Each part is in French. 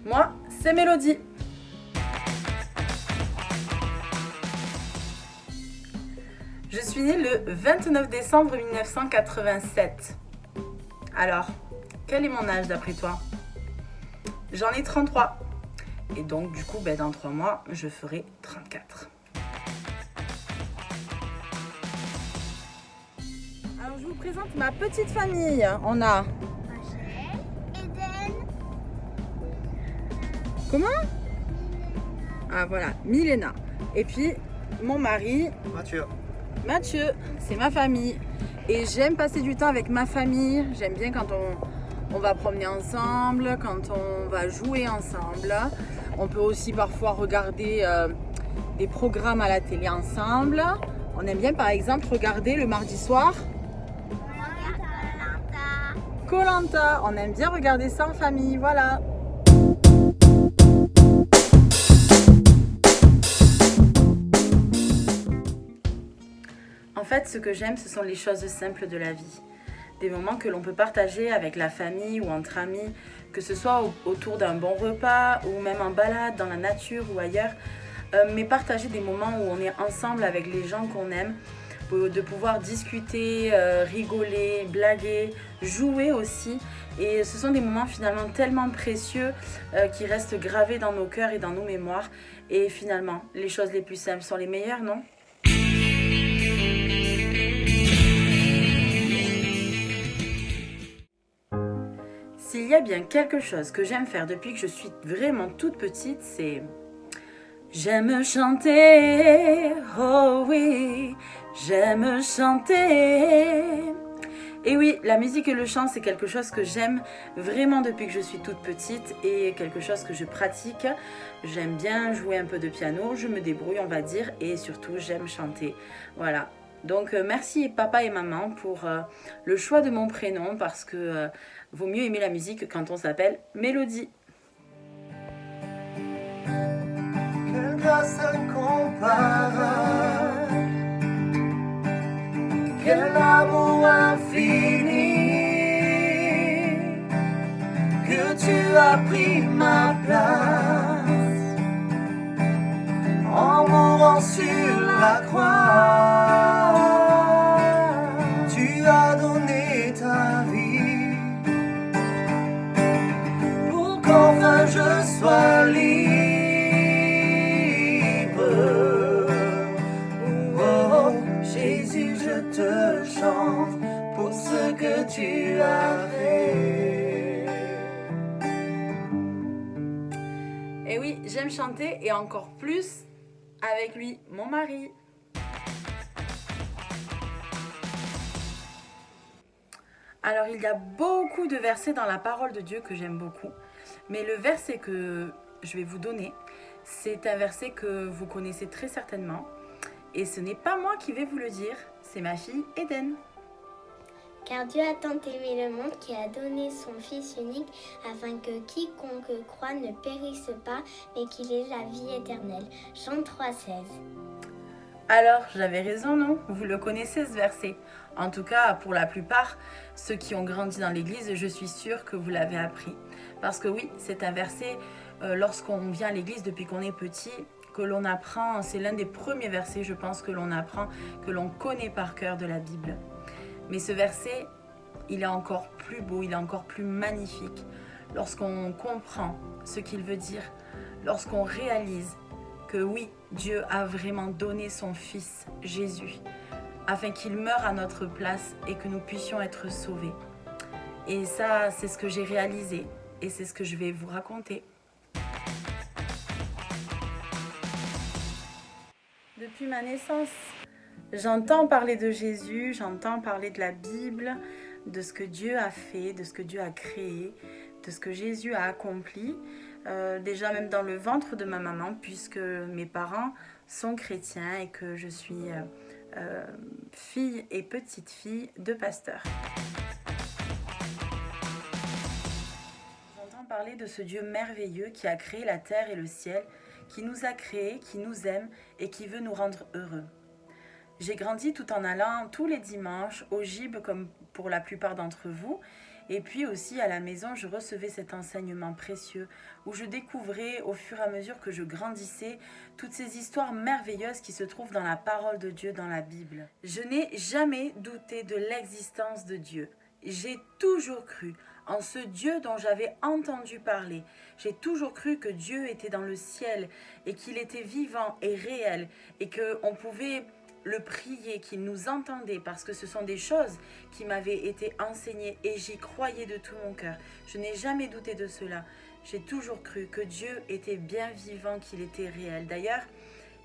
Moi, c'est Mélodie. Je suis née le 29 décembre 1987. Alors, quel est mon âge d'après toi? J'en ai 33. Et donc, du coup, dans 3 mois, je ferai 34. Alors, je vous présente ma petite famille. On a... Rachel, Eden, Comment? Ah, voilà, Milena. Et puis, mon mari... Mathieu, c'est ma famille. Et j'aime passer du temps avec ma famille. J'aime bien quand on va promener ensemble, quand on va jouer ensemble. On peut aussi parfois regarder des programmes à la télé ensemble. On aime bien par exemple regarder le mardi soir koh Lanta. On aime bien regarder ça en famille, voilà. En fait, ce que j'aime, ce sont les choses simples de la vie. Des moments que l'on peut partager avec la famille ou entre amis, que ce soit autour d'un bon repas ou même en balade dans la nature ou ailleurs. Mais partager des moments où on est ensemble avec les gens qu'on aime, de pouvoir discuter, rigoler, blaguer, jouer aussi. Et ce sont des moments finalement tellement précieux qui restent gravés dans nos cœurs et dans nos mémoires. Et finalement, les choses les plus simples sont les meilleures, non ? S'il y a bien quelque chose que j'aime faire depuis que je suis vraiment toute petite, c'est... J'aime chanter, oh oui, j'aime chanter. Et oui, la musique et le chant, c'est quelque chose que j'aime vraiment depuis que je suis toute petite et quelque chose que je pratique. J'aime bien jouer un peu de piano, je me débrouille, on va dire, et surtout, j'aime chanter. Voilà. Donc, merci papa et maman pour le choix de mon prénom parce que vaut mieux aimer la musique quand on s'appelle Mélodie. Quelle grâce incomparable, quel amour infini, que tu as pris ma place en mourant sur la croix. Tu as donné ta vie pour qu'enfin je sois libre. Jésus, je te chante pour ce que tu as fait. Et oui, j'aime chanter et encore plus avec lui, mon mari. Alors, il y a beaucoup de versets dans la parole de Dieu que j'aime beaucoup. Mais le verset que je vais vous donner, c'est un verset que vous connaissez très certainement. Et ce n'est pas moi qui vais vous le dire, c'est ma fille Eden. car Dieu a tant aimé le monde qu'il a donné son Fils unique afin que quiconque croit ne périsse pas, mais qu'il ait la vie éternelle. Jean 3,16. Alors, j'avais raison, non? Vous le connaissez ce verset. En tout cas, pour la plupart, ceux qui ont grandi dans l'église, je suis sûre que vous l'avez appris. Parce que oui, c'est un verset, lorsqu'on vient à l'église depuis qu'on est petit, que l'on apprend, c'est l'un des premiers versets, je pense, que l'on apprend, que l'on connaît par cœur de la Bible. Mais ce verset, il est encore plus beau, il est encore plus magnifique lorsqu'on comprend ce qu'il veut dire, lorsqu'on réalise que oui, Dieu a vraiment donné son Fils, Jésus, afin qu'il meure à notre place et que nous puissions être sauvés. Et ça, c'est ce que j'ai réalisé et c'est ce que je vais vous raconter. Depuis ma naissance, j'entends parler de Jésus, j'entends parler de la Bible, de ce que Dieu a fait, de ce que Dieu a créé, de ce que Jésus a accompli, déjà même dans le ventre de ma maman, puisque mes parents sont chrétiens et que je suis fille et petite fille de pasteur. J'entends parler de ce Dieu merveilleux qui a créé la terre et le ciel, qui nous a créés, qui nous aime et qui veut nous rendre heureux. J'ai grandi tout en allant tous les dimanches au gîte comme pour la plupart d'entre vous Et puis aussi à la maison, je recevais cet enseignement précieux où je découvrais au fur et à mesure que je grandissais toutes ces histoires merveilleuses qui se trouvent dans la parole de Dieu, dans la Bible. Je n'ai jamais douté de l'existence de Dieu. J'ai toujours cru en ce Dieu dont j'avais entendu parler. J'ai toujours cru que Dieu était dans le ciel et qu'il était vivant et réel et qu'on pouvait le prier, qu'il nous entendait, parce que ce sont des choses qui m'avaient été enseignées et j'y croyais de tout mon cœur. Je n'ai jamais douté de cela. J'ai toujours cru que Dieu était bien vivant, qu'il était réel. D'ailleurs,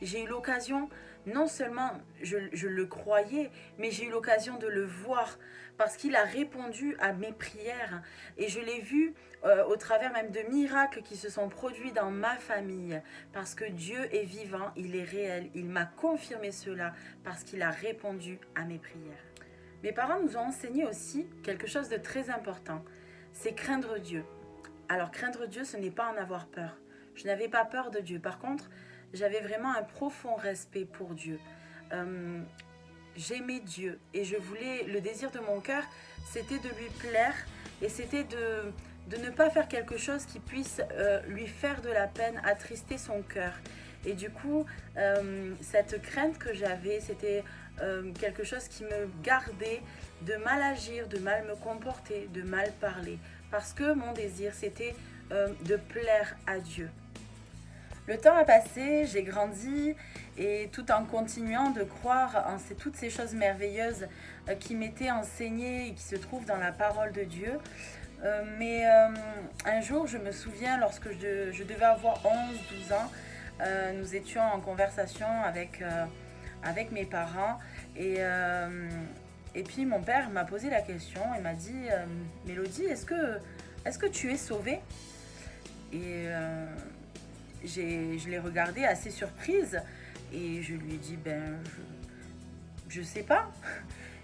j'ai eu l'occasion, non seulement je le croyais, mais j'ai eu l'occasion de le voir parce qu'il a répondu à mes prières et je l'ai vu au travers même de miracles qui se sont produits dans ma famille parce que Dieu est vivant, il est réel, il m'a confirmé cela parce qu'il a répondu à mes prières. Mes parents nous ont enseigné aussi quelque chose de très important, c'est craindre Dieu. Alors craindre Dieu, ce n'est pas en avoir peur. Je n'avais pas peur de Dieu. Par contre, j'avais vraiment un profond respect pour Dieu. J'aimais Dieu et je voulais, le désir de mon cœur, c'était de lui plaire et c'était de ne pas faire quelque chose qui puisse lui faire de la peine, attrister son cœur. Et du coup, cette crainte que j'avais, c'était quelque chose qui me gardait de mal agir, de mal me comporter, de mal parler. Parce que mon désir, c'était de plaire à Dieu. Le temps a passé, j'ai grandi et tout en continuant de croire en toutes ces choses merveilleuses qui m'étaient enseignées et qui se trouvent dans la parole de Dieu. Mais un jour, je me souviens, lorsque je devais avoir 11-12 ans, nous étions en conversation avec mes parents et puis mon père m'a posé la question et m'a dit « Mélodie, est-ce que tu es sauvée ?» Et je l'ai regardée assez surprise et je lui ai dit je sais pas.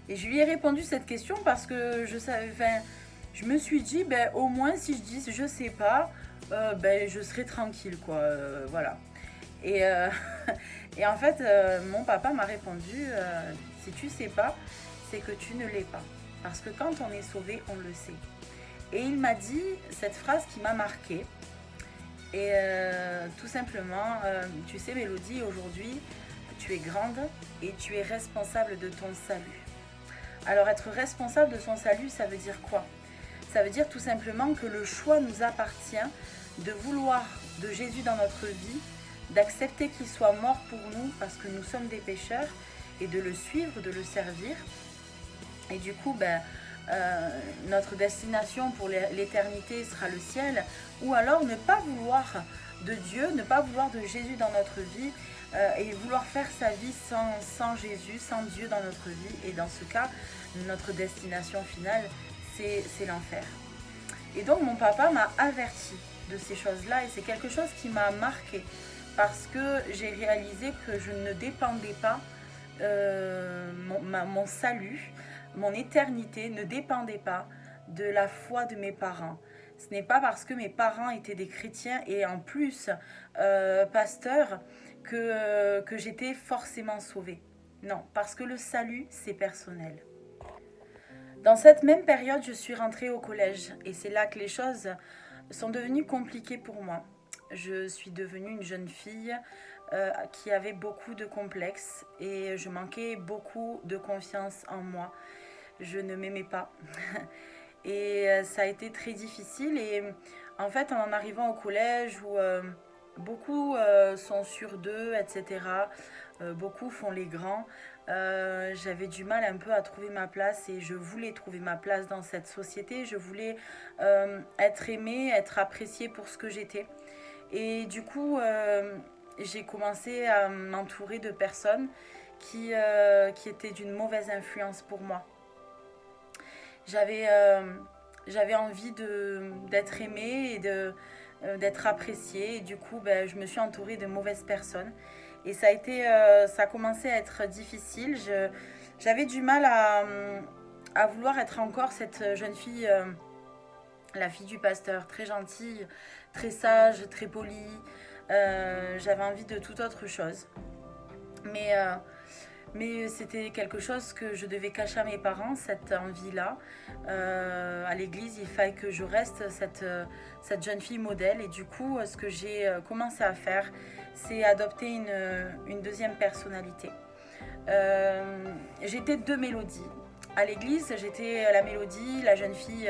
Et je lui ai répondu cette question parce que je me suis dit au moins si je dis je sais pas, je serai tranquille quoi, voilà. Et, et en fait mon papa m'a répondu si tu sais pas, c'est que tu ne l'es pas. Parce que quand on est sauvé, on le sait. Et il m'a dit cette phrase qui m'a marquée. Et tout simplement, tu sais Mélodie, aujourd'hui, tu es grande et tu es responsable de ton salut. Alors être responsable de son salut, ça veut dire quoi? Ça veut dire tout simplement que le choix nous appartient de vouloir de Jésus dans notre vie, d'accepter qu'il soit mort pour nous parce que nous sommes des pécheurs et de le suivre, de le servir. Et du coup, notre destination pour l'éternité sera le ciel, ou alors ne pas vouloir de Dieu, ne pas vouloir de Jésus dans notre vie et vouloir faire sa vie sans Jésus, sans Dieu dans notre vie. Et dans ce cas, notre destination finale, c'est l'enfer. Et donc mon papa m'a averti de ces choses-là et c'est quelque chose qui m'a marqué parce que j'ai réalisé que je ne dépendais pas, mon salut, mon éternité ne dépendait pas de la foi de mes parents. Ce n'est pas parce que mes parents étaient des chrétiens et en plus pasteurs que j'étais forcément sauvée. Non, parce que le salut, c'est personnel. Dans cette même période, je suis rentrée au collège et c'est là que les choses sont devenues compliquées pour moi. Je suis devenue une jeune fille qui avait beaucoup de complexes et je manquais beaucoup de confiance en moi. Je ne m'aimais pas et ça a été très difficile et en fait en arrivant au collège où beaucoup sont sûrs d'eux, etc., beaucoup font les grands, j'avais du mal un peu à trouver ma place et je voulais trouver ma place dans cette société, je voulais être aimée, être appréciée pour ce que j'étais et du coup j'ai commencé à m'entourer de personnes qui étaient d'une mauvaise influence pour moi. J'avais envie d'être aimée et d'être appréciée. Et du coup, je me suis entourée de mauvaises personnes. Et ça a commencé à être difficile. J'avais du mal à vouloir être encore cette jeune fille, la fille du pasteur, très gentille, très sage, très polie. J'avais envie de toute autre chose. Mais Mais c'était quelque chose que je devais cacher à mes parents, cette envie-là. À l'église, il fallait que je reste cette jeune fille modèle. Et du coup, ce que j'ai commencé à faire, c'est adopter une deuxième personnalité. J'étais deux mélodies. À l'église, j'étais la mélodie, la jeune fille,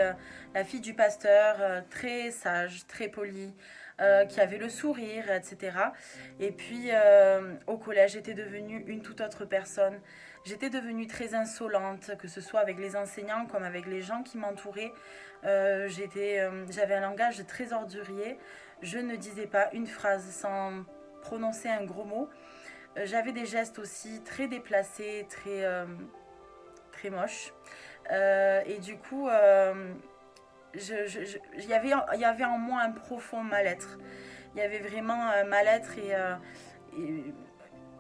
la fille du pasteur, très sage, très polie, qui avait le sourire, etc. Et puis au collège, j'étais devenue une toute autre personne. J'étais devenue très insolente, que ce soit avec les enseignants comme avec les gens qui m'entouraient. J'avais un langage très ordurier. Je ne disais pas une phrase sans prononcer un gros mot. J'avais des gestes aussi très déplacés, très moches. Et du coup, il y avait en moi un profond mal-être. Il y avait vraiment un mal-être et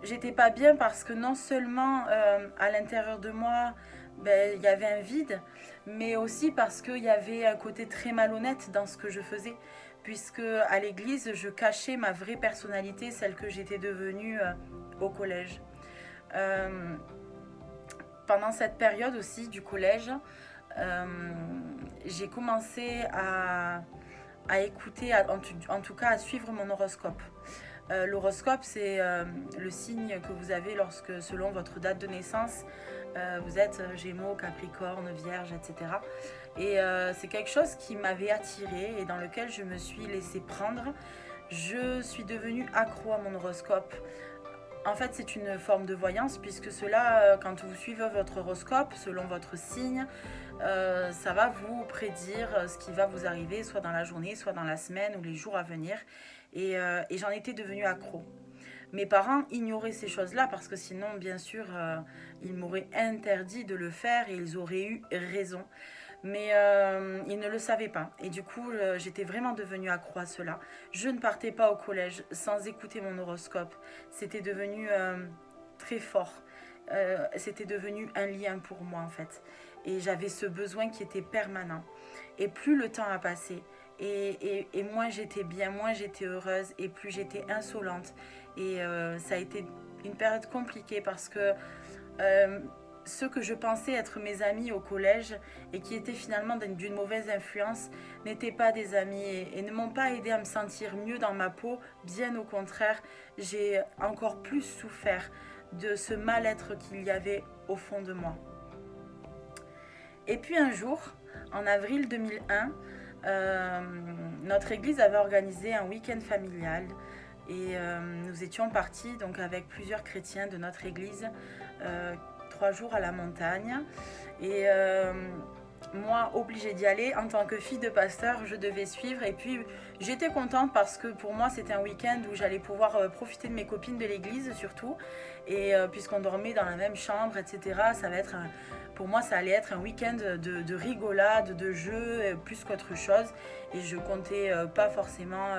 j'étais pas bien parce que non seulement à l'intérieur de moi, ben, il y avait un vide, mais aussi parce qu'il y avait un côté très malhonnête dans ce que je faisais. Puisque à l'église, je cachais ma vraie personnalité, celle que j'étais devenue au collège. Pendant cette période aussi du collège, j'ai commencé à écouter, en tout cas à suivre mon horoscope. L'horoscope, c'est le signe que vous avez lorsque, selon votre date de naissance, vous êtes Gémeaux, Capricorne, Vierge, etc. Et c'est quelque chose qui m'avait attirée et dans lequel je me suis laissée prendre. Je suis devenue accro à mon horoscope. En fait, c'est une forme de voyance puisque cela, quand vous suivez votre horoscope, selon votre signe, ça va vous prédire ce qui va vous arriver, soit dans la journée, soit dans la semaine ou les jours à venir. Et j'en étais devenue accro. Mes parents ignoraient ces choses-là parce que sinon, bien sûr, ils m'auraient interdit de le faire et ils auraient eu raison. Mais ils ne le savaient pas. Et du coup, j'étais vraiment devenue accro à cela. Je ne partais pas au collège sans écouter mon horoscope. C'était devenu très fort. C'était devenu un lien pour moi, en fait. Et j'avais ce besoin qui était permanent. Et plus le temps a passé, et moins j'étais bien, moins j'étais heureuse, et plus j'étais insolente. Et ça a été une période compliquée parce que ceux que je pensais être mes amis au collège et qui étaient finalement d'une mauvaise influence n'étaient pas des amis et ne m'ont pas aidé à me sentir mieux dans ma peau. Bien au contraire, j'ai encore plus souffert de ce mal-être qu'il y avait au fond de moi. Et puis un jour, en avril 2001, notre église avait organisé un week-end familial et nous étions partis donc avec plusieurs chrétiens de notre église 3 jours à la montagne et moi obligée d'y aller en tant que fille de pasteur, je devais suivre et puis j'étais contente parce que pour moi c'était un week-end où j'allais pouvoir profiter de mes copines de l'église surtout et puisqu'on dormait dans la même chambre, etc. Ça va être pour moi ça allait être un week-end de rigolade, de jeu plus qu'autre chose et je comptais pas forcément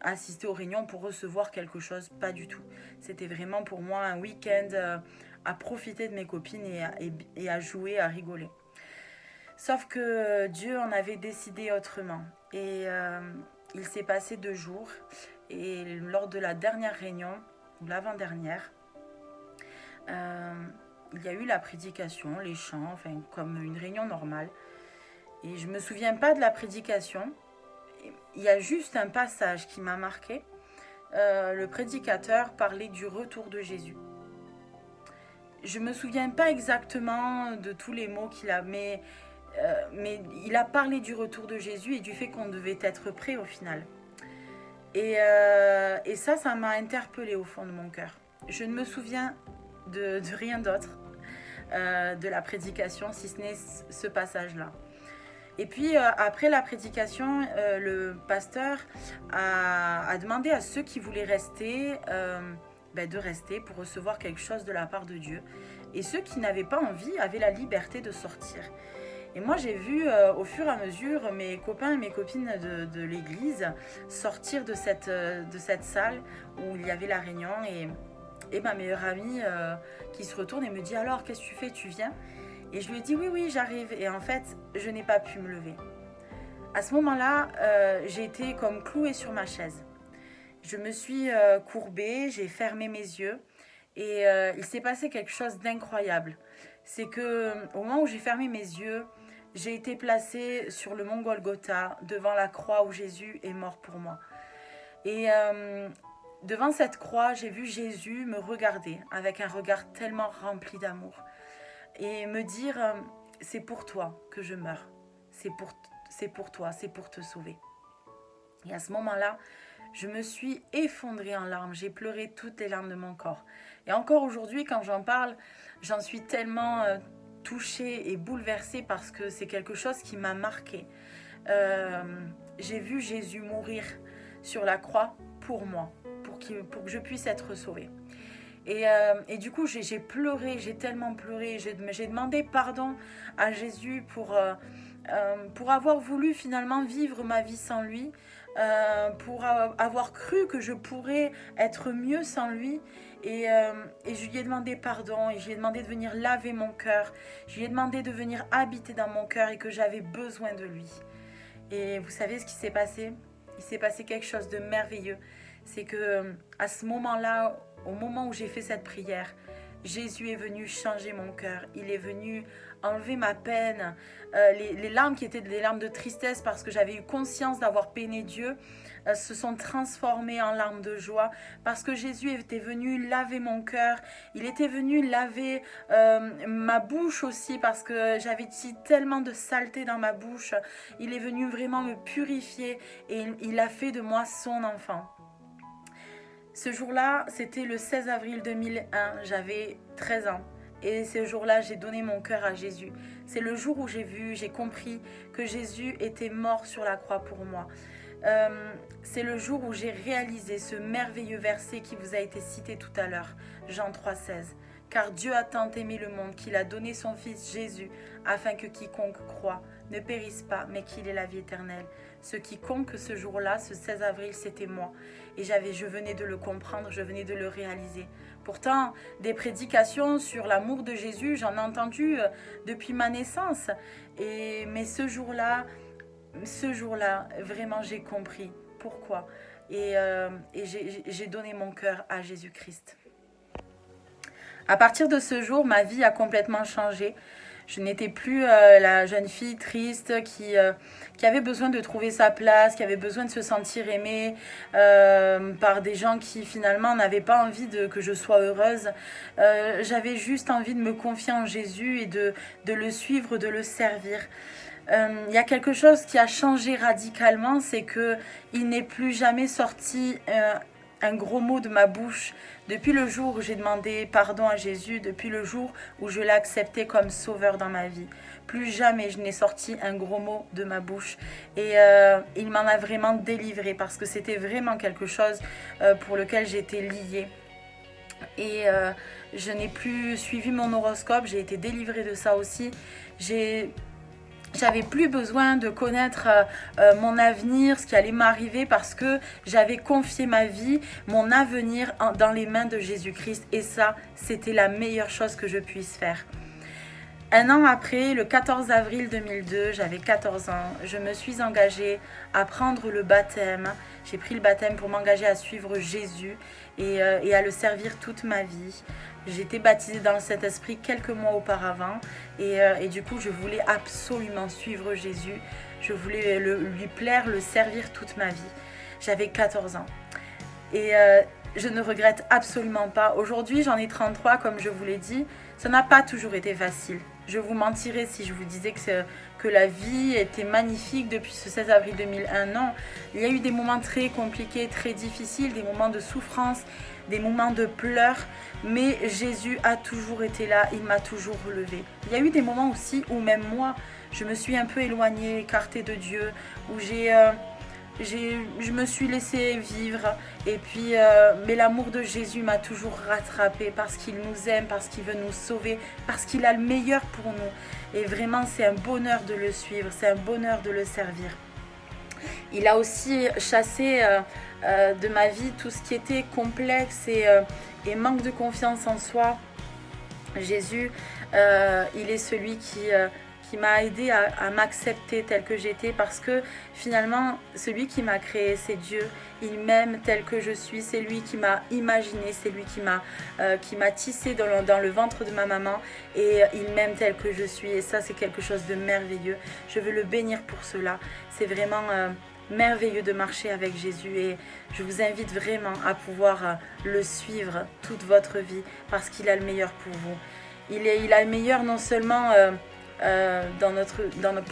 assister aux réunions pour recevoir quelque chose, pas du tout. C'était vraiment pour moi un week-end à profiter de mes copines et à jouer, à rigoler. Sauf que Dieu en avait décidé autrement. Et il s'est passé 2 jours. Et lors de la dernière réunion, ou l'avant-dernière, il y a eu la prédication, les chants, enfin comme une réunion normale. Et je ne me souviens pas de la prédication. Il y a juste un passage qui m'a marqué. Le prédicateur parlait du retour de Jésus. Je ne me souviens pas exactement de tous les mots qu'il a, mais il a parlé du retour de Jésus et du fait qu'on devait être prêt au final. Et ça m'a interpellée au fond de mon cœur. Je ne me souviens de rien d'autre de la prédication, si ce n'est ce passage-là. Et puis après la prédication, le pasteur a demandé à ceux qui voulaient rester de rester pour recevoir quelque chose de la part de Dieu. Et ceux qui n'avaient pas envie avaient la liberté de sortir. Et moi j'ai vu au fur et à mesure mes copains et mes copines de l'église sortir de cette salle où il y avait la réunion et ma meilleure amie qui se retourne et me dit « Alors, qu'est-ce que tu fais? Tu viens ?» Et je lui ai dit « Oui, j'arrive. » Et en fait, je n'ai pas pu me lever. À ce moment-là, j'ai été comme clouée sur ma chaise. Je me suis courbée, j'ai fermé mes yeux Et il s'est passé quelque chose d'incroyable. C'est que au moment où j'ai fermé mes yeux, j'ai été placée sur le mont Golgotha, devant la croix où Jésus est mort pour moi. Et devant cette croix, j'ai vu Jésus me regarder avec un regard tellement rempli d'amour et me dire c'est pour toi que je meurs, c'est pour toi, c'est pour te sauver. Et à ce moment-là, je me suis effondrée en larmes, j'ai pleuré toutes les larmes de mon corps. Et encore aujourd'hui, quand j'en parle, j'en suis tellement touchée et bouleversée parce que c'est quelque chose qui m'a marquée. J'ai vu Jésus mourir sur la croix pour moi, pour que je puisse être sauvée. Et du coup, j'ai pleuré, j'ai tellement pleuré, j'ai demandé pardon à Jésus pour avoir voulu finalement vivre ma vie sans lui, pour avoir cru que je pourrais être mieux sans lui. Et je lui ai demandé pardon, et je lui ai demandé de venir laver mon cœur, je lui ai demandé de venir habiter dans mon cœur et que j'avais besoin de lui. Et vous savez ce qui s'est passé ? Il s'est passé quelque chose de merveilleux. C'est que à ce moment-là, au moment où j'ai fait cette prière, Jésus est venu changer mon cœur. Il est venu enlever ma peine. Les larmes qui étaient des larmes de tristesse parce que j'avais eu conscience d'avoir peiné Dieu se sont transformées en larmes de joie parce que Jésus était venu laver mon cœur. Il était venu laver ma bouche aussi parce que j'avais tellement de saleté dans ma bouche. Il est venu vraiment me purifier et il a fait de moi son enfant. Ce jour-là, c'était le 16 avril 2001, j'avais 13 ans. Et ce jour-là, j'ai donné mon cœur à Jésus. C'est le jour où j'ai compris que Jésus était mort sur la croix pour moi. C'est le jour où j'ai réalisé ce merveilleux verset qui vous a été cité tout à l'heure, Jean 3,16. Car Dieu a tant aimé le monde qu'il a donné son Fils Jésus, afin que quiconque croit ne périsse pas, mais qu'il ait la vie éternelle. Ce quiconque ce jour-là, ce 16 avril, c'était moi. Et je venais de le comprendre, je venais de le réaliser. Pourtant, des prédications sur l'amour de Jésus, j'en ai entendu depuis ma naissance. Mais ce jour-là, vraiment, j'ai compris pourquoi. Et j'ai donné mon cœur à Jésus-Christ. À partir de ce jour, ma vie a complètement changé. Je n'étais plus la jeune fille triste qui avait besoin de trouver sa place, qui avait besoin de se sentir aimée par des gens qui finalement n'avaient pas envie que je sois heureuse. J'avais juste envie de me confier en Jésus et de le suivre, de le servir. Il y a quelque chose qui a changé radicalement, c'est qu'il n'est plus jamais sorti un gros mot de ma bouche. Depuis le jour où j'ai demandé pardon à Jésus, depuis le jour où je l'ai accepté comme sauveur dans ma vie, plus jamais je n'ai sorti un gros mot de ma bouche. Et il m'en a vraiment délivré parce que c'était vraiment quelque chose pour lequel j'étais liée. Et je n'ai plus suivi mon horoscope, j'ai été délivrée de ça aussi. J'avais plus besoin de connaître mon avenir, ce qui allait m'arriver parce que j'avais confié ma vie, mon avenir dans les mains de Jésus-Christ. Et ça, c'était la meilleure chose que je puisse faire. Un an après, le 14 avril 2002, j'avais 14 ans, je me suis engagée à prendre le baptême. J'ai pris le baptême pour m'engager à suivre Jésus et à le servir toute ma vie. J'ai été baptisée dans le Saint-Esprit quelques mois auparavant et du coup, je voulais absolument suivre Jésus. Je voulais lui plaire, le servir toute ma vie. J'avais 14 ans et je ne regrette absolument pas. Aujourd'hui, j'en ai 33, comme je vous l'ai dit. Ça n'a pas toujours été facile. Je vous mentirais si je vous disais que la vie était magnifique depuis ce 16 avril 2001. Non, il y a eu des moments très compliqués, très difficiles, des moments de souffrance, des moments de pleurs. Mais Jésus a toujours été là, il m'a toujours relevée. Il y a eu des moments aussi où même moi, je me suis un peu éloignée, écartée de Dieu, où je me suis laissée vivre et puis mais l'amour de Jésus m'a toujours rattrapée parce qu'il nous aime, parce qu'il veut nous sauver, parce qu'il a le meilleur pour nous et vraiment c'est un bonheur de le suivre, c'est un bonheur de le servir. Il a aussi chassé de ma vie tout ce qui était complexe et manque de confiance en soi. Jésus, il est celui qui qui m'a aidé à m'accepter tel que j'étais, parce que finalement, celui qui m'a créé, c'est Dieu. Il m'aime tel que je suis, c'est lui qui m'a imaginé, c'est lui qui m'a tissé dans le ventre de ma maman, et il m'aime tel que je suis, et ça c'est quelque chose de merveilleux. Je veux le bénir pour cela. C'est vraiment merveilleux de marcher avec Jésus, et je vous invite vraiment à pouvoir le suivre toute votre vie, parce qu'il a le meilleur pour vous. Il a le meilleur non seulement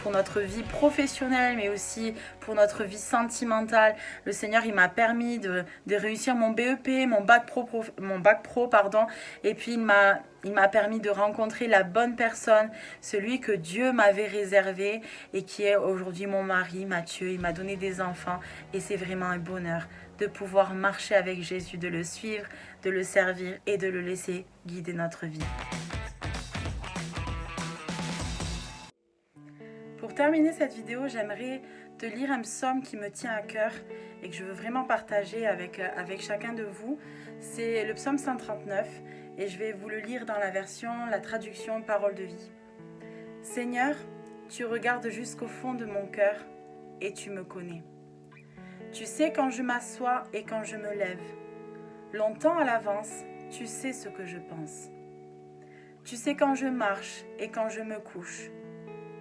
pour notre vie professionnelle, mais aussi pour notre vie sentimentale. Le Seigneur, il m'a permis de réussir mon BEP, mon bac pro, pardon, et puis il m'a permis de rencontrer la bonne personne, celui que Dieu m'avait réservé et qui est aujourd'hui mon mari, Mathieu. Il m'a donné des enfants, et c'est vraiment un bonheur de pouvoir marcher avec Jésus, de le suivre, de le servir et de le laisser guider notre vie. Pour terminer cette vidéo, j'aimerais te lire un psaume qui me tient à cœur et que je veux vraiment partager avec chacun de vous. C'est le psaume 139 et je vais vous le lire dans la traduction Parole de vie. Seigneur, tu regardes jusqu'au fond de mon cœur et tu me connais. Tu sais quand je m'assois et quand je me lève. Longtemps à l'avance, tu sais ce que je pense. Tu sais quand je marche et quand je me couche.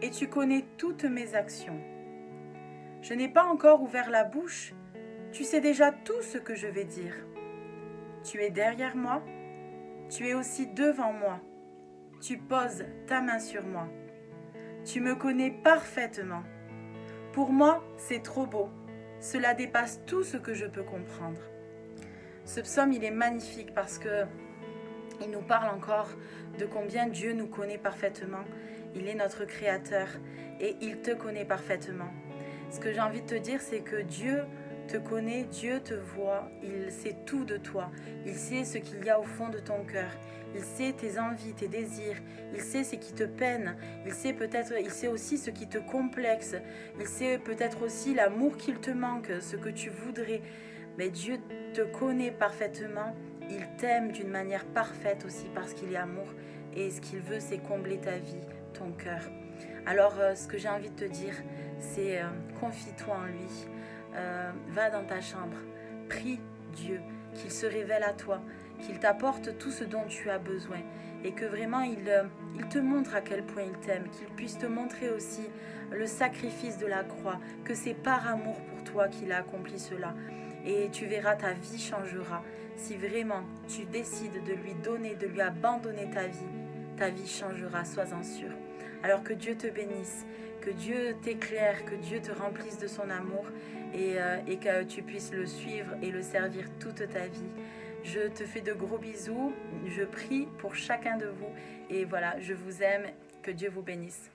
Et tu connais toutes mes actions. Je n'ai pas encore ouvert la bouche, tu sais déjà tout ce que je vais dire. Tu es derrière moi, tu es aussi devant moi. Tu poses ta main sur moi. Tu me connais parfaitement. Pour moi, c'est trop beau. Cela dépasse tout ce que je peux comprendre. Ce psaume, il est magnifique parce que il nous parle encore de combien Dieu nous connaît parfaitement. Il est notre créateur et il te connaît parfaitement. Ce que j'ai envie de te dire, c'est que Dieu te connaît, Dieu te voit, il sait tout de toi. Il sait ce qu'il y a au fond de ton cœur. Il sait tes envies, tes désirs. Il sait ce qui te peine. Il sait aussi ce qui te complexe. Il sait peut-être aussi l'amour qu'il te manque, ce que tu voudrais. Mais Dieu te connaît parfaitement. Il t'aime d'une manière parfaite aussi parce qu'il est amour. Et ce qu'il veut, c'est combler ta vie, ton cœur. Alors, ce que j'ai envie de te dire, c'est confie-toi en lui. Va dans ta chambre, prie Dieu, qu'il se révèle à toi, qu'il t'apporte tout ce dont tu as besoin et que vraiment il te montre à quel point il t'aime, qu'il puisse te montrer aussi le sacrifice de la croix, que c'est par amour pour toi qu'il a accompli cela. Et tu verras, ta vie changera. Si vraiment tu décides de lui donner, de lui abandonner ta vie changera, sois-en sûr. Alors que Dieu te bénisse, que Dieu t'éclaire, que Dieu te remplisse de son amour et que tu puisses le suivre et le servir toute ta vie. Je te fais de gros bisous, je prie pour chacun de vous et voilà, je vous aime, que Dieu vous bénisse.